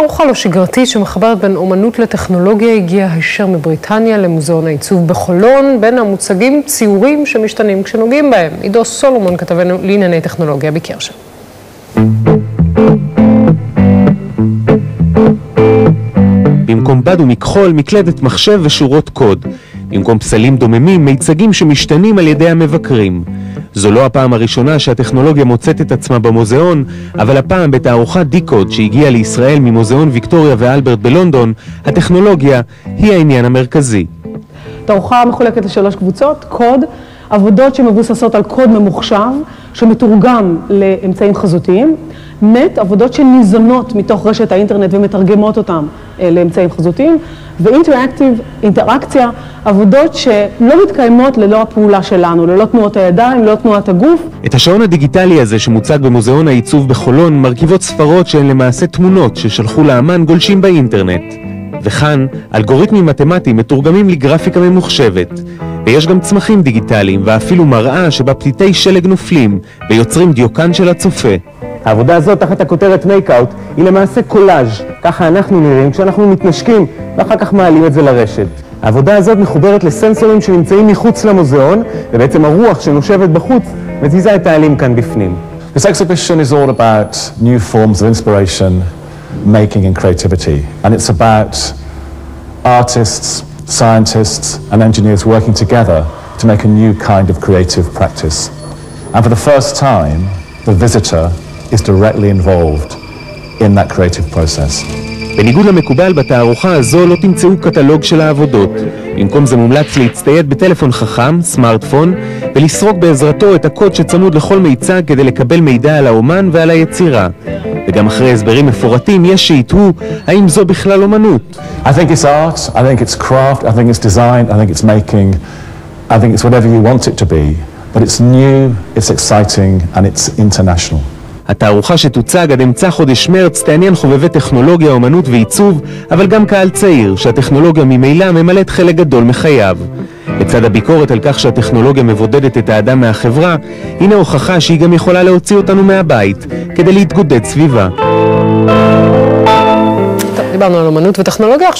תערוכה לא שגרתית שמחברת בין אומנות לטכנולוגיה הגיעה הישר מבריטניה למוזיאון העיצוב בחולון. בין המוצגים ציורים שמשתנים כשנוגעים בהם. עידו סולומון כתבנו לענייני טכנולוגיה ביקר שם. במקום בד ומכחול, מקלדת מחשב ושורות קוד. במקום פסלים דוממים, מיצגים שמשתנים על ידי המבקרים. זו לא הפעם הראשונה שהטכנולוגיה מוצאת את עצמה במוזיאון, אבל הפעם בתערוכת דיקוד שהגיעה לישראל ממוזיאון ויקטוריה ואלברט בלונדון, הטכנולוגיה היא העניין המרכזי. תערוכה מחולקת לשלוש קבוצות: קוד, עבודות שמבוססות על קוד ממוחשב שמתורגם לאמצעים חזותיים; נט, עבודות שניזונות מתוך רשת האינטרנט ומתרגמות אותם לאמצעים חזותיים; ואינטראקטיב, אינטראקציה, עבודות שלא מתקיימות ללא הפעולה שלנו, ללא תנועות הידיים, ללא תנועת הגוף. את השעון הדיגיטלי הזה שמוצג במוזיאון העיצוב בחולון מרכיבות ספרות שהן למעשה תמונות ששלחו לאמן גולשים באינטרנט. וכאן, אלגוריתמים מתמטיים מתורגמים לגרפיקה ממוחשבת. ויש גם צמחים דיגיטליים ואפילו מראה שבה פתיתי שלג נופלים ויוצרים דיוקן של הצופה. העבודה הזאת תחת הכותרת מייקאוט היא למעשה קולאז', ככה אנחנו נראים כשאנחנו מתנשקים ואחר כך מעלים את זה לרשת. העבודה הזאת מחוברת לסנסורים שנמצאים מחוץ למוזיאון, ובעצם הרוח שנושבת בחוץ מזיזה את העלים כאן בפנים. This exhibition is all about new forms of inspiration, making and creativity, and it's about artists, scientists and engineers working together to make a new kind of creative practice. And for the first time, the visitor is directly involved in that creative process. בניגוד למקובל, בתערוכה הזו לא תמצאו קטלוג של העבודות. במקום זה מומלץ להצטייד בטלפון חכם, סמארטפון, ולסרוק בעזרתו את הקוד שצמוד לכל מיצג כדי לקבל מידע על האומן ועל היצירה. וגם אחרי הסברים מפורטים יש שיתהו האם זו בכלל אומנות. I think it's art, I think it's craft, I think it's design, I think it's making, I think it's whatever you want it to be, but it's new, it's exciting and it's international. התערוכה שתוצג עד אמצע חודש מרץ תעניין חובבי טכנולוגיה, אומנות ועיצוב, אבל גם קהל צעיר שהטכנולוגיה ממילא ממלאת חלק גדול מחייו. לצד הביקורת על כך שהטכנולוגיה מבודדת את האדם מהחברה, הנה הוכחה שהיא גם יכולה להוציא אותנו מהבית כדי להתגודד סביבה. דיברנו על אומנות וטכנולוגיה.